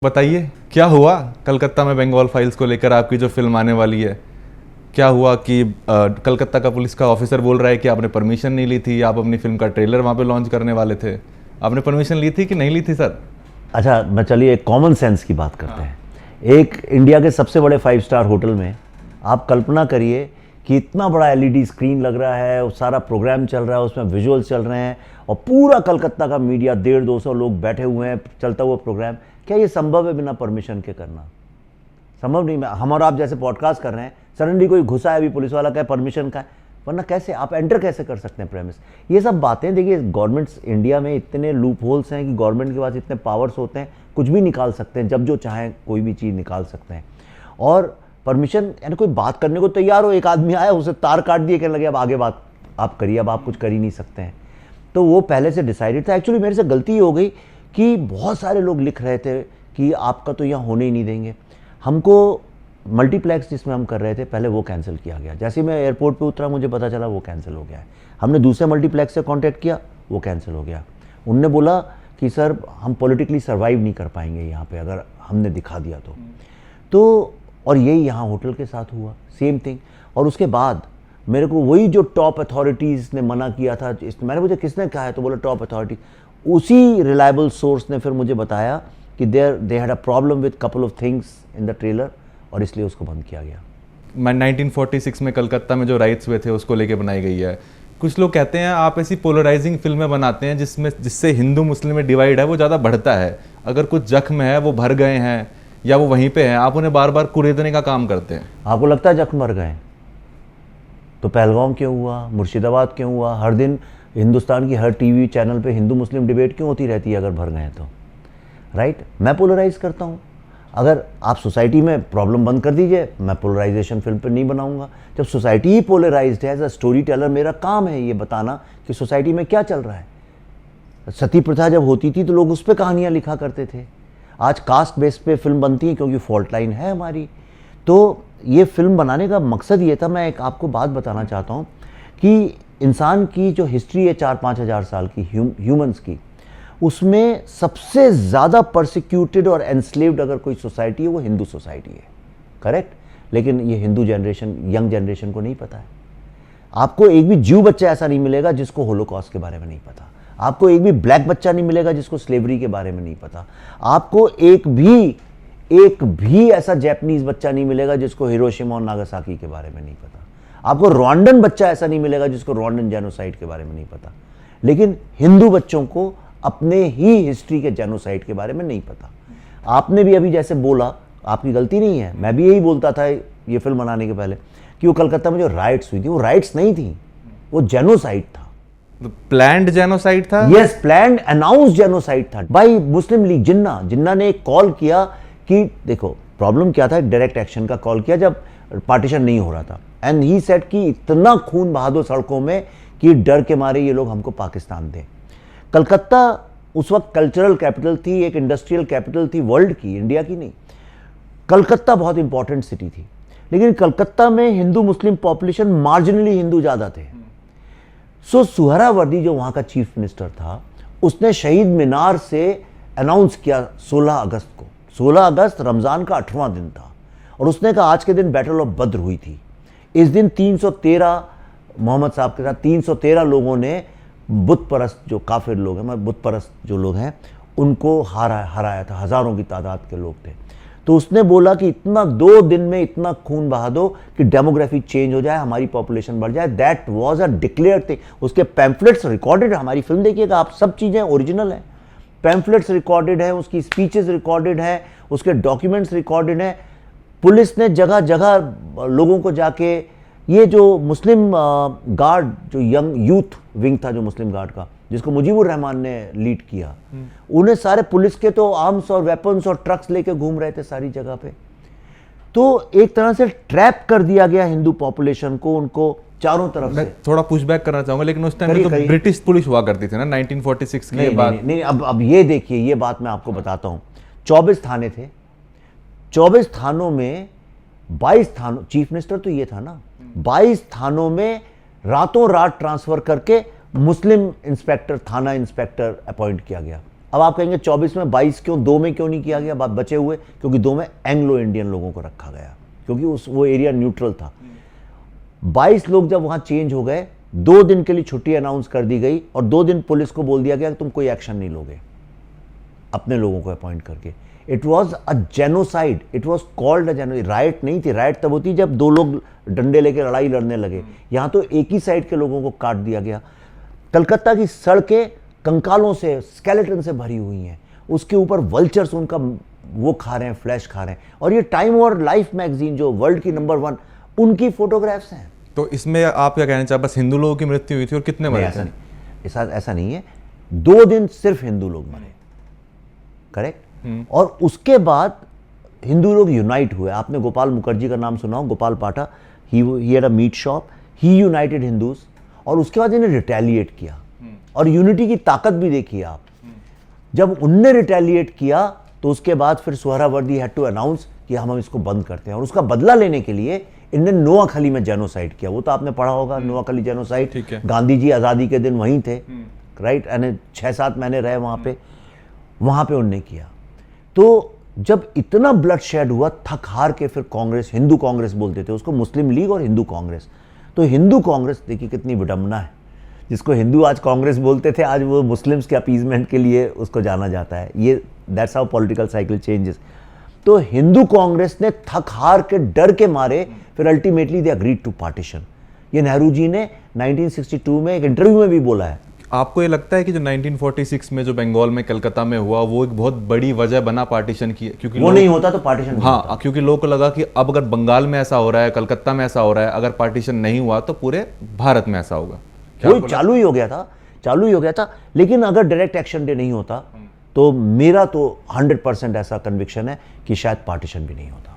बताइए क्या हुआ कलकत्ता में बंगाल फाइल्स को लेकर आपकी जो फिल्म आने वाली है। क्या हुआ कि कलकत्ता का पुलिस का ऑफिसर बोल रहा है कि आपने परमिशन नहीं ली थी, आप अपनी फिल्म का ट्रेलर वहाँ पे लॉन्च करने वाले थे, आपने परमिशन ली थी कि नहीं ली थी सर? अच्छा, मैं चलिए एक कॉमन सेंस की बात करते हैं। एक इंडिया के सबसे बड़े 5 स्टार होटल में आप कल्पना करिए कि इतना बड़ा एलईडी स्क्रीन लग रहा है और सारा प्रोग्राम चल रहा है, उसमें विजुअल चल रहे हैं और पूरा कलकत्ता का मीडिया 150-200 लोग बैठे हुए हैं, चलता हुआ प्रोग्राम। क्या ये संभव है बिना परमिशन के करना? संभव नहीं। हम और आप जैसे पॉडकास्ट कर रहे हैं, सडनली कोई घुसा है, अभी पुलिस वाला कहे परमिशन का है, वरना कैसे आप एंटर कैसे कर सकते हैं प्रेमिस? ये सब बातें देखिए, गवर्नमेंट्स इंडिया में इतने लूप होल्स हैं कि गवर्नमेंट के पास इतने पावर्स होते हैं, कुछ भी निकाल सकते हैं, जब जो चाहें कोई भी चीज़ निकाल सकते हैं। और परमिशन यानी कोई बात करने को तैयार हो, एक आदमी आया, उसे तार काट दिए, कहने लगे अब आगे बात आप करिए, अब आप कुछ कर ही नहीं सकते हैं। तो वो पहले से डिसाइडेड था। एक्चुअली मेरे से गलती हो गई कि बहुत सारे लोग लिख रहे थे कि आपका तो यहाँ होने ही नहीं देंगे। हमको मल्टीप्लेक्स जिसमें हम कर रहे थे पहले वो कैंसिल किया गया। जैसे ही मैं एयरपोर्ट पे उतरा मुझे पता चला वो कैंसिल हो गया है। हमने दूसरे मल्टीप्लेक्स से कांटेक्ट किया, वो कैंसिल हो गया। उनने बोला कि सर हम पॉलिटिकली सर्वाइव नहीं कर पाएंगे यहाँ पे अगर हमने दिखा दिया तो और यही यहाँ होटल के साथ हुआ, सेम थिंग। और उसके बाद मेरे को वही जो टॉप अथॉरिटीज़ ने मना किया था, मैंने मुझे किसने कहा है, तो बोला टॉप अथॉरिटी। उसी रिलायबल सोर्स ने फिर मुझे बताया कि they had a problem with couple of things in the trailer और इसलिए उसको बंद किया गया। मैं 1946 में कलकत्ता में जो राइट्स हुए थे उसको लेके बनाई गई है। कुछ लोग कहते हैं आप ऐसी पोलराइजिंग फिल्में बनाते हैं जिससे हिंदू मुस्लिम में डिवाइड है वो ज़्यादा बढ़ता है। अगर कुछ जख्म है वो भर गए हैं या वो वहीं पे हैं, आप उन्हें बार बार कुरेदने का काम करते हैं। आपको लगता है जख्म भर गए? तो पहलगाम क्यों हुआ, मुर्शिदाबाद क्यों हुआ? हर दिन हिंदुस्तान की हर टीवी चैनल पे हिंदू मुस्लिम डिबेट क्यों होती रहती है अगर भर गए तो? राइट? मैं पोलराइज करता हूँ। अगर आप सोसाइटी में प्रॉब्लम बंद कर दीजिए, मैं पोलराइजेशन फिल्म पे नहीं बनाऊंगा। जब सोसाइटी ही पोलराइज्ड है, एज अ स्टोरी टेलर मेरा काम है ये बताना कि सोसाइटी में क्या चल रहा है। सती प्रथा जब होती थी तो लोग उस पर कहानियाँ लिखा करते थे। आज कास्ट बेस पे फिल्म बनती है क्योंकि फॉल्ट लाइन है हमारी। तो ये फिल्म बनाने का मकसद ये था। मैं एक आपको बात बताना चाहता हूँ कि इंसान की जो हिस्ट्री है 4-5 हज़ार साल की ह्यूमंस की, उसमें सबसे ज़्यादा परसिक्यूटेड और एनस्लेव्ड अगर कोई सोसाइटी है वो हिंदू सोसाइटी है। करेक्ट? लेकिन ये हिंदू जनरेशन, यंग जनरेशन को नहीं पता है। आपको एक भी ज्यू बच्चा ऐसा नहीं मिलेगा जिसको होलोकॉस्ट के बारे में नहीं पता। आपको एक भी ब्लैक बच्चा नहीं मिलेगा जिसको स्लेवरी के बारे में नहीं पता। आपको एक भी ऐसा जैपनीज बच्चा नहीं मिलेगा जिसको हिरोशिमा और नागासाकी के बारे में नहीं पता। आपको रवांडन बच्चा ऐसा नहीं मिलेगा जिसको रवांडन जेनोसाइड के बारे में नहीं पता। लेकिन हिंदू बच्चों को अपने ही हिस्ट्री के जेनोसाइड के बारे में नहीं पता। आपने भी अभी जैसे बोला, आपकी गलती नहीं है, मैं भी यही बोलता था ये फिल्म बनाने के पहले कि वो कलकत्ता में जो राइट्स हुई थी वो राइट्स नहीं थी, वो जेनोसाइड था। प्लैंड जेनोसाइड था? यस, प्लैंड अनाउंस जेनोसाइड था बाय मुस्लिम लीग जिन्ना ने एक कॉल किया कि देखो प्रॉब्लम क्या था, डायरेक्ट एक्शन का कॉल किया जब पार्टीशन नहीं हो रहा था। एंड ही सेड कि इतना खून बहा दो सड़कों में कि डर के मारे ये लोग हमको पाकिस्तान दें। कलकत्ता उस वक्त कल्चरल कैपिटल थी, एक इंडस्ट्रियल कैपिटल थी वर्ल्ड की, इंडिया की नहीं। कलकत्ता बहुत इंपॉर्टेंट सिटी थी, लेकिन कलकत्ता में Hindu Muslim population marginally Hindu ज़्यादा थे। सो सुहरावर्दी जो वहाँ का चीफ मिनिस्टर था, उसने शहीद मीनार से अनाउंस किया 16 अगस्त को। 16 अगस्त रमज़ान का 8वां दिन था और उसने कहा आज के दिन बैटल ऑफ बद्र हुई थी। इस दिन 313 मोहम्मद साहब के साथ 313 लोगों ने बुत परस्त जो काफिर लोग हैं, बुत परस्त जो लोग हैं, उनको हराया था। हज़ारों की तादाद के लोग थे। तो उसने बोला कि इतना 2 दिन में इतना खून बहा दो कि डेमोग्राफी चेंज हो जाए, हमारी पॉपुलेशन बढ़ जाए। That was a declared thing. उसके पैम्फलेट्स रिकॉर्डेड, हमारी फिल्म देखिएगा आप, सब चीज़ें ओरिजिनल हैं। पैम्फलेट्स रिकॉर्डेड है, उसकी स्पीचेस रिकॉर्डेड है, उसके डॉक्यूमेंट्स रिकॉर्डेड हैं। पुलिस ने जगह जगह लोगों को जाके, ये जो मुस्लिम गार्ड, जो यंग यूथ विंग था जो मुस्लिम गार्ड का, जिसको मुजीबुर रहमान ने लीड किया, उन्हें सारे पुलिस के तो आर्म्स और वेपन्स और ट्रक्स लेके घूम रहे थे सारी जगह पे। तो एक तरह से ट्रैप कर दिया गया हिंदू पॉपुलेशन को, उनको चारों तरफ से। थोड़ा पुशबैक करना चाहूंगा, लेकिन उस टाइम तो ब्रिटिश पुलिस हुआ करती थी ना 1946 की बात। नहीं, अब ये देखिए, ये बात मैं आपको बताता हूँ। 24 थाने थे, 24 थानों में 22 थानों, चीफ मिनिस्टर तो ये था ना, 22 थानों में रातों रात ट्रांसफर करके मुस्लिम इंस्पेक्टर, थाना इंस्पेक्टर अपॉइंट किया गया। अब आप कहेंगे 24 में 22 क्यों, 2 में क्यों नहीं किया गया, बात बचे हुए, क्योंकि 2 में एंग्लो इंडियन लोगों को रखा गया, क्योंकि वो एरिया न्यूट्रल था। 22 लोग जब वहां चेंज हो गए, 2 दिन के लिए छुट्टी अनाउंस कर दी गई और 2 दिन पुलिस को बोल दिया गया कि तुम कोई एक्शन नहीं लोगे अपने लोगों को अपॉइंट करके। It was a genocide, it was called a genocide. Right नहीं थी, राइट तब होती जब 2 लोग डंडे लेके लड़ाई लड़ने लगे, यहां तो एक ही साइड के लोगों को काट दिया गया। कलकत्ता की सड़कें कंकालों से, स्केलेटन से भरी हुई हैं, उसके ऊपर वल्चर्स उनका वो खा रहे हैं, फ्लैश खा रहे हैं, और ये टाइम और लाइफ मैगजीन जो वर्ल्ड की नंबर 1, उनकी फोटोग्राफ्स हैं। तो इसमें आप क्या कहना चाहते, बस हिंदू लोगों की मृत्यु हुई थी और कितने मरे थे? ऐसा नहीं है, 2 दिन सिर्फ हिंदू लोग मरे, करेक्ट। और उसके बाद हिंदू लोग यूनाइट हुए। आपने गोपाल मुखर्जी का नाम सुना हो, गोपाल पाठा, he had a meat shop, he United Hindus, और उसके बाद इन्हें रिटेलिएट किया। और यूनिटी की ताकत भी देखिए आप, जब उनने रिटेलिएट किया तो उसके बाद फिर सोहरावर्दी हैड टू अनाउंस कि हम इसको बंद करते हैं, और उसका बदला लेने के लिए इनने नोआखली में जेनोसाइड किया। वो तो आपने पढ़ा होगा, नोआखली जेनोसाइड। गांधी जी आज़ादी के दिन वहीं थे, राइट, यानी 6-7 महीने रहे वहाँ पे उनने किया। तो जब इतना ब्लड शेड हुआ, थक हार के फिर कांग्रेस, हिंदू कांग्रेस बोलते थे उसको, मुस्लिम लीग और हिंदू कांग्रेस। तो हिंदू कांग्रेस, देखिए कितनी विडंबना है, जिसको हिंदू आज कांग्रेस बोलते थे, आज वो मुस्लिम्स के अपीजमेंट के लिए उसको जाना जाता है। ये that's how political cycle changes. तो हिंदू कांग्रेस ने थक हार के, डर के मारे, फिर ultimately they agreed to partition. ये नेहरू जी ने 1962 में एक इंटरव्यू में भी बोला है। आपको ये लगता है कि जो 1946 में जो बंगाल में, कलकत्ता में हुआ, वो एक बहुत बड़ी वजह बना पार्टीशन की? क्योंकि वो नहीं होता तो पार्टीशन नहीं होता। क्योंकि लोगों को लगा कि अब अगर बंगाल में ऐसा हो रहा है, कलकत्ता में ऐसा हो रहा है, अगर पार्टीशन नहीं हुआ तो पूरे भारत में ऐसा होगा। वो चालू ही हो गया था। लेकिन अगर डायरेक्ट एक्शन डे नहीं होता तो मेरा तो 100% ऐसा कन्विक्शन है कि शायद पार्टीशन भी नहीं होता।